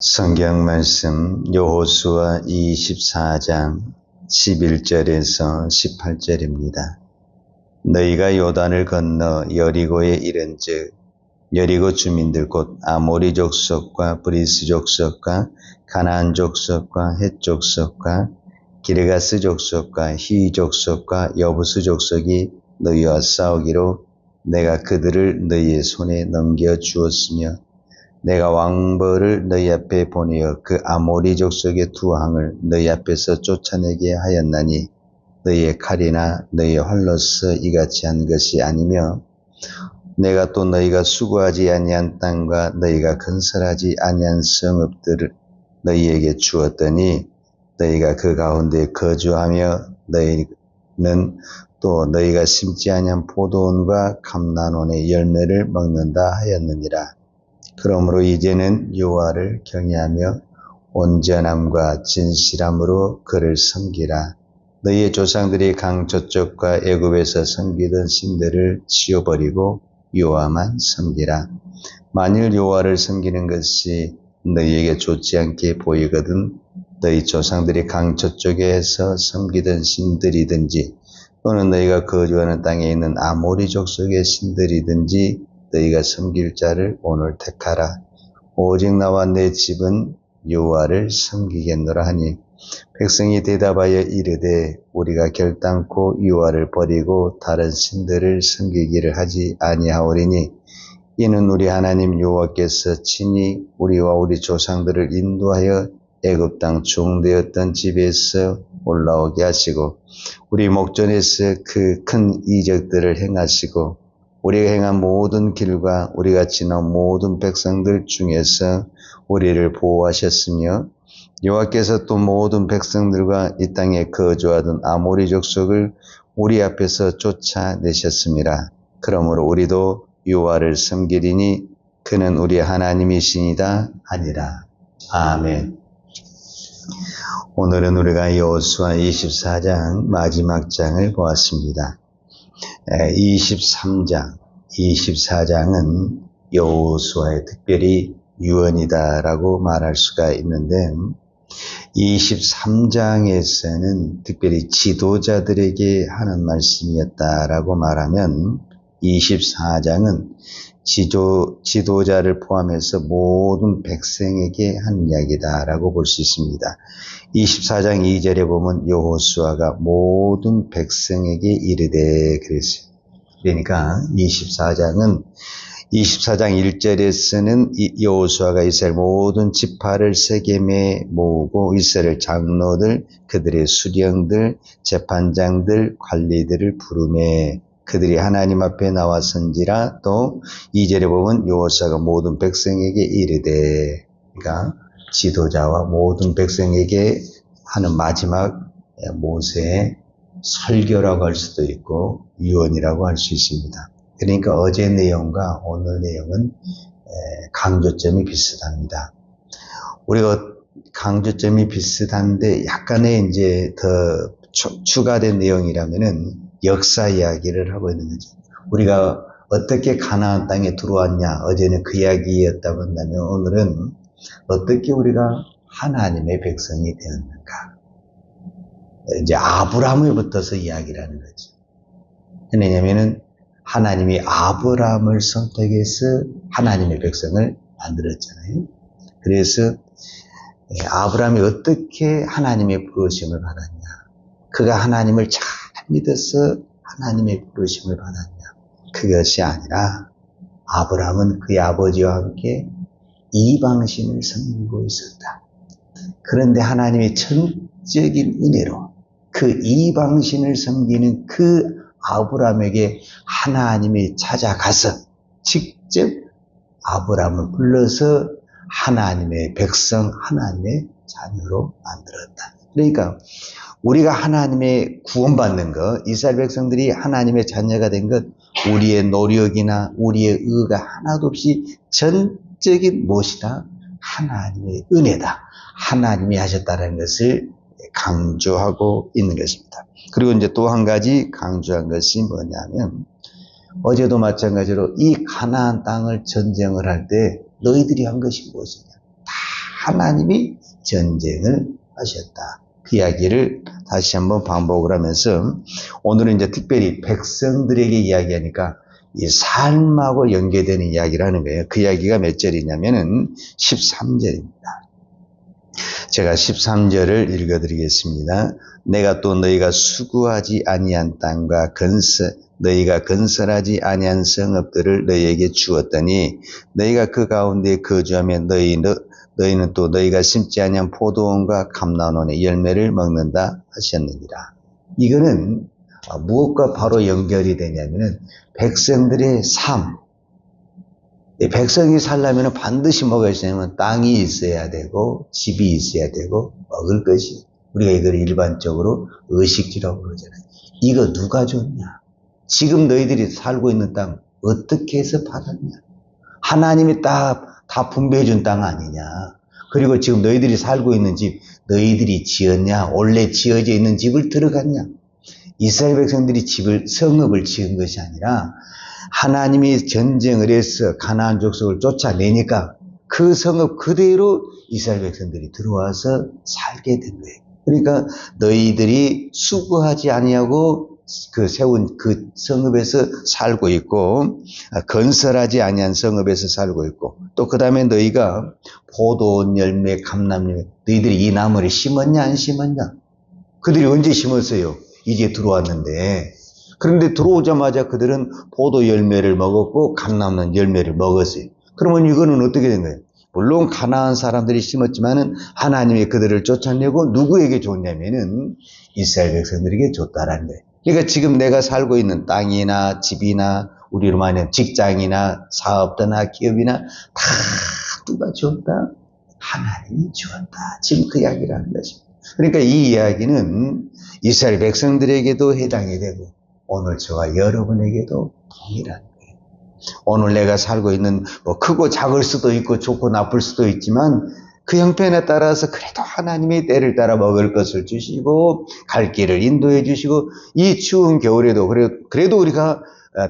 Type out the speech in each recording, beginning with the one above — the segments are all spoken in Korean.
성경 말씀 여호수아 24장 11절에서 18절입니다. 너희가 요단을 건너 여리고에 이른즉 여리고 주민들 곧 아모리 족속과 브리스 족속과 가나안 족속과 헷 족속과 기르가스 족속과 히 족속과 여부스 족속이 너희와 싸우기로 내가 그들을 너희의 손에 넘겨 주었으며 내가 왕벌을 너희 앞에 보내어 그 아모리 족속의 두 항을 너희 앞에서 쫓아내게 하였나니 너희의 칼이나 너희의 활로서 이같이 한 것이 아니며 내가 또 너희가 수고하지 아니한 땅과 너희가 건설하지 아니한 성읍들을 너희에게 주었더니 너희가 그 가운데 거주하며 너희는 또 너희가 심지 아니한 포도원과 감난원의 열매를 먹는다 하였느니라. 그러므로 이제는 여호와를 경외하며 온전함과 진실함으로 그를 섬기라. 너희의 조상들이 강 저쪽과 애굽에서 섬기던 신들을 치워버리고 여호와만 섬기라. 만일 여호와를 섬기는 것이 너희에게 좋지 않게 보이거든 너희 조상들이 강 저쪽에서 섬기던 신들이든지 또는 너희가 거주하는 땅에 있는 아모리 족속의 신들이든지 너희가 섬길 자를 오늘 택하라. 오직 나와 내 집은 여호와를 섬기겠노라 하니 백성이 대답하여 이르되 우리가 결단코 여호와를 버리고 다른 신들을 섬기기를 하지 아니하오리니 이는 우리 하나님 여호와께서 친히 우리와 우리 조상들을 인도하여 애굽 땅 종되었던 집에서 올라오게 하시고 우리 목전에서 그 큰 이적들을 행하시고 우리가 행한 모든 길과 우리가 지난 모든 백성들 중에서 우리를 보호하셨으며 여호와께서 또 모든 백성들과 이 땅에 거주하던 아모리 족속을 우리 앞에서 쫓아내셨습니다. 그러므로 우리도 여호와를 섬기리니 그는 우리 하나님이시니이다 하니라. 아멘. 오늘은 우리가 여호수아 24장 마지막 장을 보았습니다. 24장은 여호수아의 특별히 유언이다라고 말할 수가 있는데 23장에서는 특별히 지도자들에게 하는 말씀이었다라고 말하면 24장은 지도자를 포함해서 모든 백성에게 한 이야기다라고 볼 수 있습니다. 24장 2절에 보면 여호수아가 모든 백성에게 이르되 그랬어요. 그러니까 24장 1절에서는 여호수아가 이스라엘 모든 지파를 세겜에 모으고 이스라엘 장로들, 그들의 수령들, 재판장들, 관리들을 부르매 그들이 하나님 앞에 나왔은지라. 또 2절에 보면 여호수아가 모든 백성에게 이르되, 그러니까 지도자와 모든 백성에게 하는 마지막 모세의 설교라고 할 수도 있고 유언이라고 할 수 있습니다. 그러니까 어제 내용과 오늘 내용은 강조점이 비슷합니다. 우리가 강조점이 비슷한데 약간의 이제 더 추가된 내용이라면은 역사 이야기를 하고 있는 거죠. 우리가 어떻게 가나안 땅에 들어왔냐, 어제는 그 이야기였다고 한다면 오늘은 어떻게 우리가 하나님의 백성이 되었는가. 이제 아브라함에부터서 이야기를 하는 거죠. 왜냐하면은 하나님이 아브라함을 선택해서 하나님의 백성을 만들었잖아요. 그래서 아브라함이 어떻게 하나님의 부르심을 받았냐. 그가 하나님을 잘 믿어서 하나님의 부르심을 받았냐. 그것이 아니라 아브라함은 그의 아버지와 함께 이방신을 섬기고 있었다. 그런데 하나님의 전적인 은혜로 그 이방신을 섬기는 그 아브라함에게 하나님이 찾아가서 직접 아브라함을 불러서 하나님의 백성, 하나님의 자녀로 만들었다. 그러니까 우리가 하나님의 구원받는 것, 이스라엘 백성들이 하나님의 자녀가 된 것, 우리의 노력이나 우리의 의가 하나도 없이 전적인 무엇이다? 하나님의 은혜다. 하나님이 하셨다는 것을 강조하고 있는 것입니다. 그리고 이제 또 한 가지 강조한 것이 뭐냐면 어제도 마찬가지로 이 가나안 땅을 전쟁을 할 때 너희들이 한 것이 무엇이냐? 다 하나님이 전쟁을 하셨다. 그 이야기를 다시 한번 반복을 하면서 오늘은 이제 특별히 백성들에게 이야기하니까 이 삶하고 연계되는 이야기를 하는 거예요. 그 이야기가 몇 절이냐면은 13절입니다. 제가 13절을 읽어드리겠습니다. 내가 또 너희가 수고하지 아니한 땅과 너희가 건설하지 아니한 성읍들을 너희에게 주었더니 너희가 그 가운데 거주하며 너희는 또 너희가 심지 아니한 포도원과 감람원의 열매를 먹는다 하셨느니라. 이거는 무엇과 바로 연결이 되냐면은 백성들의 삶. 백성이 살려면 반드시 뭐가 있어야면 땅이 있어야 되고 집이 있어야 되고 먹을 것이, 우리가 이걸 일반적으로 의식주라고 그러잖아요. 이거 누가 줬냐? 지금 너희들이 살고 있는 땅 어떻게 해서 받았냐? 하나님이 다 분배해 준 땅 아니냐? 그리고 지금 너희들이 살고 있는 집 너희들이 지었냐? 원래 지어져 있는 집을 들어갔냐? 이스라엘 백성들이 성읍을 지은 것이 아니라 하나님이 전쟁을 해서 가나안 족속을 쫓아내니까 그 성읍 그대로 이스라엘 백성들이 들어와서 살게 된 거예요. 그러니까 너희들이 수고하지 아니하고 세운 그 성읍에서 살고 있고, 건설하지 아니한 성읍에서 살고 있고, 또 그 다음에 너희가 포도원 열매, 감람 열매, 너희들이 이 나무를 심었냐 안 심었냐? 그들이 언제 심었어요? 이제 들어왔는데. 그런데 들어오자마자 그들은 포도 열매를 먹었고 감람나무 열매를 먹었어요. 그러면 이거는 어떻게 된 거예요? 물론 가나안 사람들이 심었지만은 하나님이 그들을 쫓아내고 누구에게 줬냐면은 이스라엘 백성들에게 줬다라는 거예요. 그러니까 지금 내가 살고 있는 땅이나 집이나 우리로 말하면 직장이나 사업이나 기업이나 다 누가 줬다? 하나님이 주었다. 지금 그 이야기를 하는 것입니다. 그러니까 이 이야기는 이스라엘 백성들에게도 해당이 되고 오늘 저와 여러분에게도 동일한 거예요. 오늘 내가 살고 있는 크고 작을 수도 있고 좋고 나쁠 수도 있지만 그 형편에 따라서 그래도 하나님이 때를 따라 먹을 것을 주시고 갈 길을 인도해 주시고 이 추운 겨울에도 그래도 우리가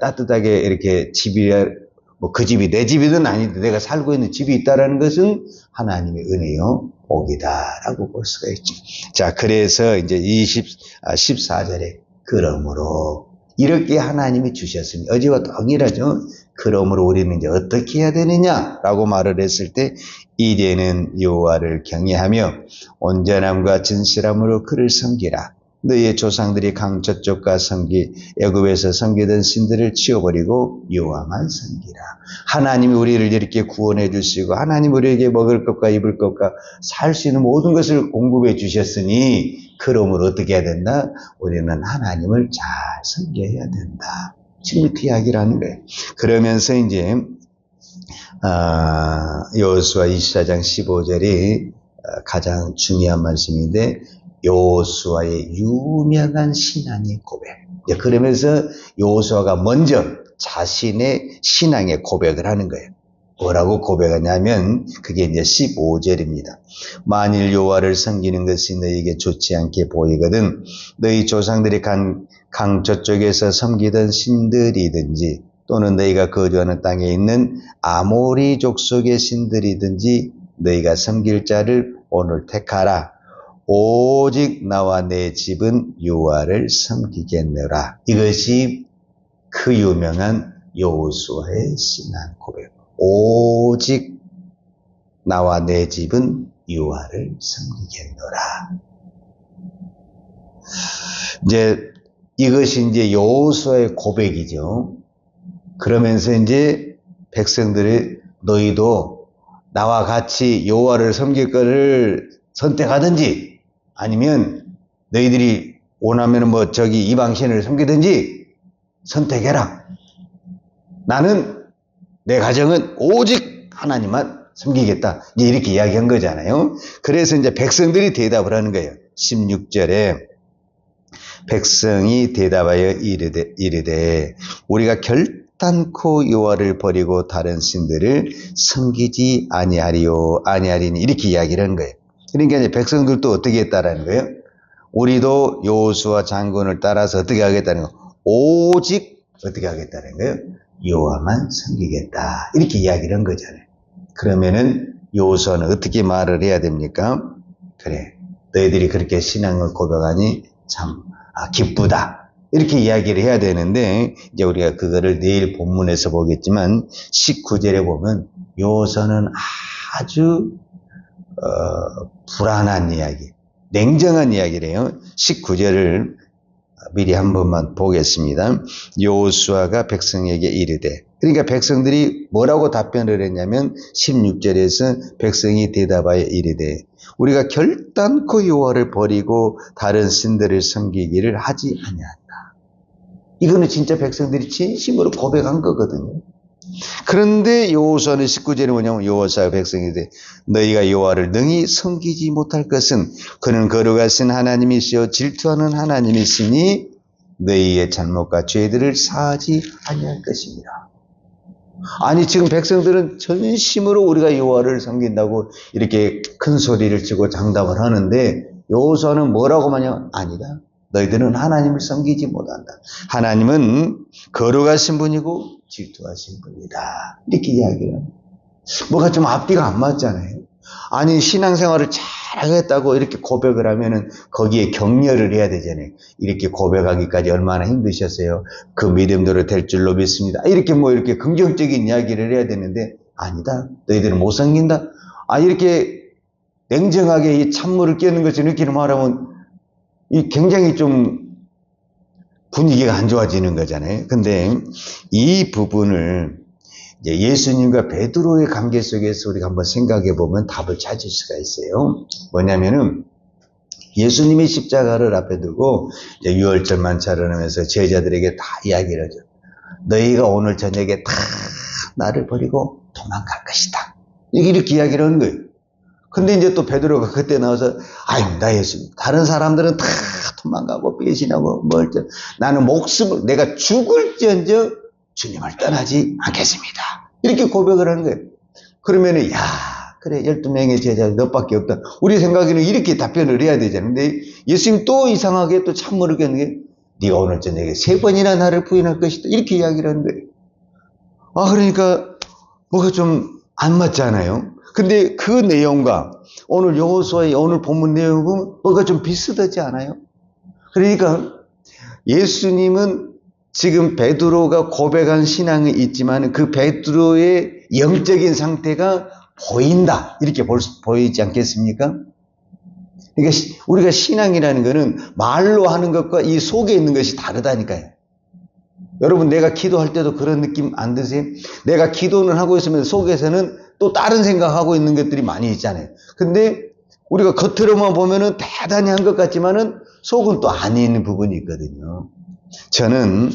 따뜻하게 이렇게 집이 그 집이 내 집이든 아니든 내가 살고 있는 집이 있다라는 것은 하나님의 은혜요 복이다라고 볼 수가 있죠. 자, 그래서 이제 14절에 그러므로 이렇게 하나님이 주셨으니 어제와 동일하죠. 그러므로 우리는 이제 어떻게 해야 되느냐라고 말을 했을 때 이제는 여호와를 경외하며 온전함과 진실함으로 그를 섬기라. 너희의 조상들이 강 저쪽과 애굽에서 섬기던 신들을 치워버리고 여호와만 섬기라. 하나님이 우리를 이렇게 구원해 주시고 하나님 우리에게 먹을 것과 입을 것과 살 수 있는 모든 것을 공급해 주셨으니 그러므로 어떻게 해야 된다? 우리는 하나님을 잘 섬겨야 된다. 지금 그 이야기를 하는 거예요. 그러면서 이제 여호수아 24장 15절이 가장 중요한 말씀인데 여호수아의 유명한 신앙의 고백. 그러면서 여호수아가 먼저 자신의 신앙의 고백을 하는 거예요. 뭐라고 고백하냐면 그게 이제 15절입니다. 만일 여호와를 섬기는 것이 너희에게 좋지 않게 보이거든 너희 조상들이 강 저쪽에서 섬기던 신들이든지 또는 너희가 거주하는 땅에 있는 아모리 족속의 신들이든지 너희가 섬길 자를 오늘 택하라. 오직 나와 내 집은 여호와를 섬기겠노라. 이것이 그 유명한 여호수아의 신앙 고백. 오직 나와 내 집은 여호와를 섬기겠노라. 이제 이것이 이제 여호수아의 고백이죠. 그러면서 이제 백성들이 너희도 나와 같이 여호와를 섬길 것을 선택하든지 아니면 너희들이 원하면 이방신을 섬기든지 선택해라. 나는 내 가정은 오직 하나님만 섬기겠다. 이제 이렇게 이야기한 거잖아요. 그래서 이제 백성들이 대답을 하는 거예요. 16절에 백성이 대답하여 이르되 우리가 결단코 여호와를 버리고 다른 신들을 섬기지 아니하리니 이렇게 이야기를 하는 거예요. 그러니까 이제 백성들도 어떻게 했다라는 거예요? 우리도 여호수아 장군을 따라서 어떻게 하겠다는 거예요? 오직 어떻게 하겠다는 거예요? 여호와만 섬기겠다. 이렇게 이야기를 한 거잖아요. 그러면은 여호수아는 어떻게 말을 해야 됩니까? 그래, 너희들이 그렇게 신앙을 고백하니 참 기쁘다. 이렇게 이야기를 해야 되는데, 이제 우리가 그거를 내일 본문에서 보겠지만 19절에 보면 여호수아는 아주 불안한 이야기, 냉정한 이야기래요. 19절을 미리 한 번만 보겠습니다. 여호수아가 백성에게 이르되, 그러니까 백성들이 뭐라고 답변을 했냐면 16절에서 백성이 대답하여 이르되, 우리가 결단코 여호와를 버리고 다른 신들을 섬기기를 하지 아니한다. 이거는 진짜 백성들이 진심으로 고백한 거거든요. 그런데 여호수아는 19절에 뭐냐면 여호수아가 백성이되, 너희가 여호와를 능히 섬기지 못할 것은 그는 거룩하신 하나님이시요 질투하는 하나님이시니 너희의 잘못과 죄들을 사하지 아니할 것입니다. 아니, 지금 백성들은 전심으로 우리가 여호와를 섬긴다고 이렇게 큰 소리를 치고 장담을 하는데, 여호수아는 뭐라고 하냐? 아니다. 너희들은 하나님을 섬기지 못한다. 하나님은 거룩하신 분이고 질투하신 분이다. 이렇게 이야기를 합니다. 뭐가 좀 앞뒤가 안 맞잖아요. 아니, 신앙생활을 잘하겠다고 이렇게 고백을 하면은 거기에 격려를 해야 되잖아요. 이렇게 고백하기까지 얼마나 힘드셨어요. 그 믿음대로 될 줄로 믿습니다. 이렇게 이렇게 긍정적인 이야기를 해야 되는데, 아니다. 너희들은 못 섬긴다. 이렇게 냉정하게 이 찬물을 끼얹는 것처럼 이렇게 말하면 이 굉장히 좀 분위기가 안 좋아지는 거잖아요. 근데 이 부분을 이제 예수님과 베드로의 관계 속에서 우리가 한번 생각해 보면 답을 찾을 수가 있어요. 뭐냐면은 예수님이 십자가를 앞에 두고 이제 유월절만 차려내면서 제자들에게 다 이야기를 하죠. 너희가 오늘 저녁에 다 나를 버리고 도망갈 것이다. 이렇게 이야기를 하는 거예요. 근데 이제 또 베드로가 그때 나와서, 아닙니다, 예수님. 다른 사람들은 다 도망가고 배신하고 나는 목숨을, 내가 죽을지언정 주님을 떠나지 않겠습니다. 이렇게 고백을 하는 거예요. 그러면은, 그래, 12명의 제자 너밖에 없다. 우리 생각에는 이렇게 답변을 해야 되잖아요. 근데 예수님 또 이상하게 또 참모를 겪는 게, 네가 오늘 저녁에 3번이나 나를 부인할 것이다. 이렇게 이야기를 하는 거예요. 그러니까 뭐가 좀 안 맞잖아요. 근데 그 내용과 오늘 여호수아의 오늘 본문 내용은 뭐가 좀 비슷하지 않아요? 그러니까 예수님은 지금 베드로가 고백한 신앙이 있지만 그 베드로의 영적인 상태가 보인다. 이렇게 보이지 않겠습니까? 그러니까 우리가 신앙이라는 것은 말로 하는 것과 이 속에 있는 것이 다르다니까요. 여러분, 내가 기도할 때도 그런 느낌 안 드세요? 내가 기도는 하고 있으면 속에서는 또 다른 생각하고 있는 것들이 많이 있잖아요. 근데 우리가 겉으로만 보면은 대단히 한 것 같지만은 속은 또 아닌 부분이 있거든요. 저는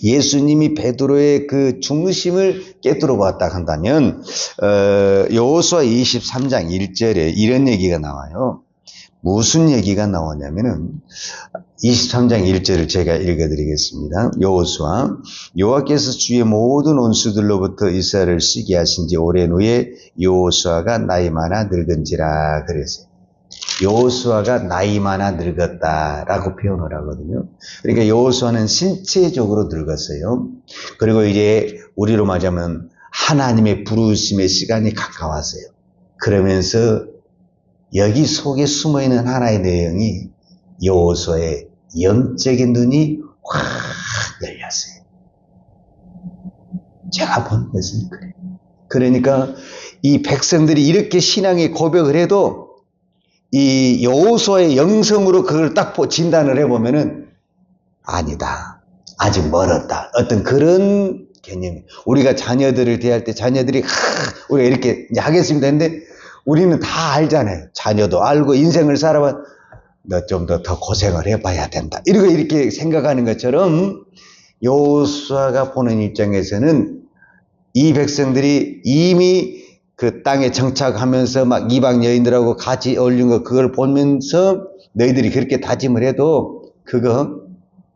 예수님이 베드로의 그 중심을 깨뜨려 보았다 한다면 여호수아 23장 1절에 이런 얘기가 나와요. 무슨 얘기가 나오냐면은 23장 1절을 제가 읽어드리겠습니다. 여호수아, 여호와께서 주의 모든 원수들로부터 이스라엘을 쓰게 하신 지 오랜 후에 여호수아가 나이 많아 늙은지라 그랬어요. 여호수아가 나이 많아 늙었다라고 표현을 하거든요. 그러니까 여호수아는 신체적으로 늙었어요. 그리고 이제 우리로 말하자면 하나님의 부르심의 시간이 가까웠어요. 그러면서 여기 속에 숨어있는 하나의 내용이 여호수아의 영적인 눈이 확 열렸어요. 제가 본 것은 그래요. 그러니까 이 백성들이 이렇게 신앙의 고백을 해도 이 여호수아의 영성으로 그걸 딱 진단을 해보면은 아니다. 아직 멀었다. 어떤 그런 개념이. 우리가 자녀들을 대할 때 자녀들이 우리가 이렇게 이제 하겠습니다 했는데 우리는 다 알잖아요. 자녀도 알고 인생을 살아봐. 너 좀 더 고생을 해봐야 된다. 이렇게 생각하는 것처럼 여호수아가 보는 입장에서는 이 백성들이 이미 그 땅에 정착하면서 막 이방 여인들하고 같이 어울린 거 그걸 보면서 너희들이 그렇게 다짐을 해도 그거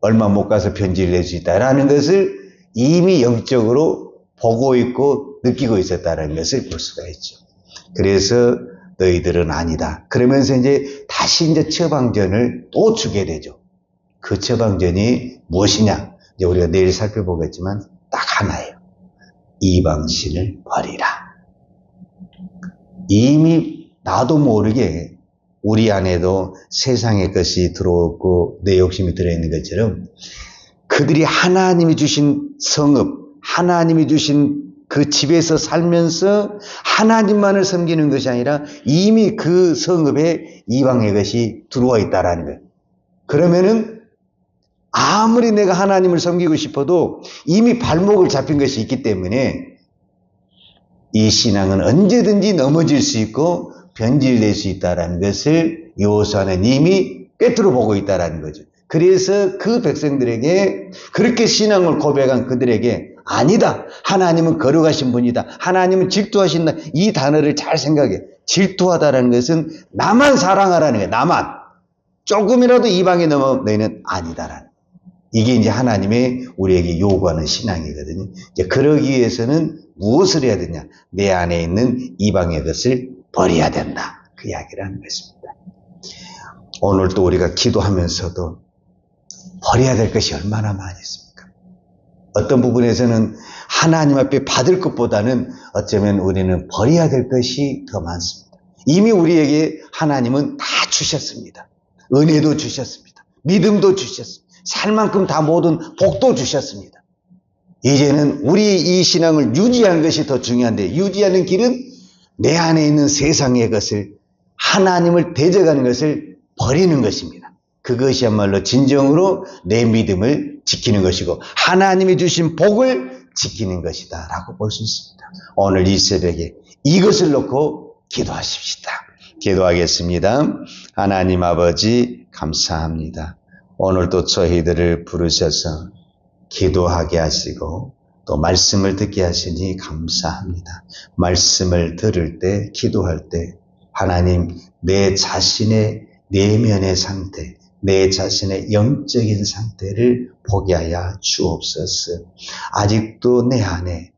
얼마 못 가서 변질을 낼 수 있다라는 것을 이미 영적으로 보고 있고 느끼고 있었다는 것을 볼 수가 있죠. 그래서 너희들은 아니다. 그러면서 이제 다시 이제 처방전을 또 주게 되죠. 그 처방전이 무엇이냐? 이제 우리가 내일 살펴보겠지만 딱 하나예요. 이방신을 버리라. 이미 나도 모르게 우리 안에도 세상의 것이 들어오고 내 욕심이 들어있는 것처럼 그들이 하나님이 주신 성읍, 하나님이 주신 그 집에서 살면서 하나님만을 섬기는 것이 아니라 이미 그 성읍에 이방의 것이 들어와 있다라는 거예요. 그러면은 아무리 내가 하나님을 섬기고 싶어도 이미 발목을 잡힌 것이 있기 때문에 이 신앙은 언제든지 넘어질 수 있고 변질될 수 있다는 것을 여호수아는 이미 꿰뚫어 보고 있다는 거죠. 그래서 그 백성들에게 그렇게 신앙을 고백한 그들에게 아니다. 하나님은 거룩하신 분이다. 하나님은 질투하신다. 이 단어를 잘 생각해. 질투하다라는 것은 나만 사랑하라는 거예요. 나만. 조금이라도 이방에 넘어 너희는 아니다라는 거예요. 이게 이제 하나님의 우리에게 요구하는 신앙이거든요. 이제 그러기 위해서는 무엇을 해야 되냐? 내 안에 있는 이방의 것을 버려야 된다. 그 이야기를 하는 것입니다. 오늘 또 우리가 기도하면서도 버려야 될 것이 얼마나 많이 있습니까? 어떤 부분에서는 하나님 앞에 받을 것보다는 어쩌면 우리는 버려야 될 것이 더 많습니다. 이미 우리에게 하나님은 다 주셨습니다. 은혜도 주셨습니다. 믿음도 주셨습니다. 살 만큼 다 모든 복도 주셨습니다. 이제는 우리 이 신앙을 유지하는 것이 더 중요한데 유지하는 길은 내 안에 있는 세상의 것을 하나님을 대적하는 것을 버리는 것입니다. 그것이야말로 진정으로 내 믿음을 지키는 것이고 하나님이 주신 복을 지키는 것이다 라고 볼 수 있습니다. 오늘 이 새벽에 이것을 놓고 기도하십시다. 기도하겠습니다. 하나님 아버지 감사합니다. 오늘도 저희들을 부르셔서 기도하게 하시고 또 말씀을 듣게 하시니 감사합니다. 말씀을 들을 때 기도할 때 하나님 내 자신의 내면의 상태 내 자신의 영적인 상태를 보게 하여 주옵소서. 아직도 내 안에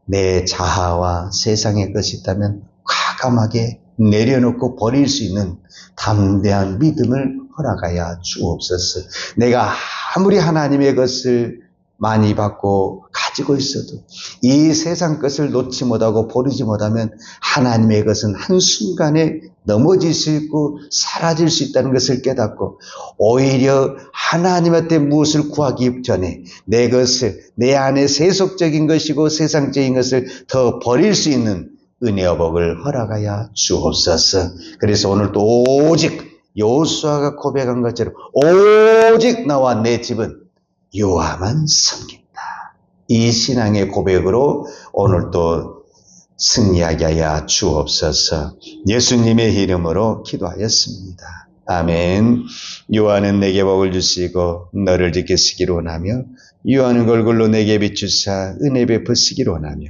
내 자아와 세상의 것이 있다면 과감하게 내려놓고 버릴 수 있는 담대한 믿음을 허락하여 주옵소서. 내가 아무리 하나님의 것을 많이 받고 가지고 있어도 이 세상 것을 놓지 못하고 버리지 못하면 하나님의 것은 한순간에 넘어질 수 있고 사라질 수 있다는 것을 깨닫고 오히려 하나님한테 무엇을 구하기 전에 내 것을 내 안에 세속적인 것이고 세상적인 것을 더 버릴 수 있는 은혜와 복을 허락하여 주옵소서. 그래서 오늘 또 오직 여호수아가 고백한 것처럼 오직 나와 내 집은 여호와만 섬긴다. 이 신앙의 고백으로 오늘 또 승리하게 하여 주옵소서. 예수님의 이름으로 기도하였습니다. 아멘. 여호와는 내게 복을 주시고 너를 지키시기를 원하며 여호와는 얼굴로 내게 비추사 은혜 베푸시기를 원하며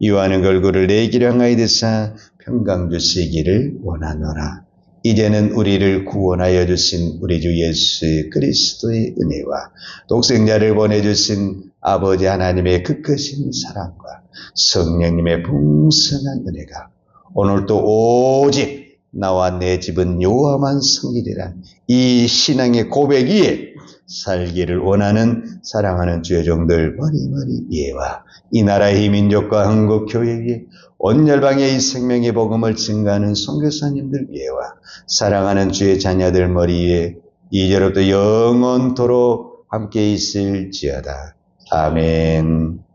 여호와는 얼굴을 내 길을 향하여 드사 평강 주시기를 원하노라. 이제는 우리를 구원하여 주신 우리 주 예수 그리스도의 은혜와 독생자를 보내주신 아버지 하나님의 그 크신 사랑과 성령님의 풍성한 은혜가 오늘도 오직 나와 내 집은 여호와만 섬기리란 이 신앙의 고백 위에 살기를 원하는 사랑하는 주의 종들 머리머리 위에와 이 나라의 이 민족과 한국 교회 위에 온 열방의 이 생명의 복음을 증가하는 선교사님들 위에와 사랑하는 주의 자녀들 머리 위에 이제로부터 영원토록 함께 있을지어다. 아멘.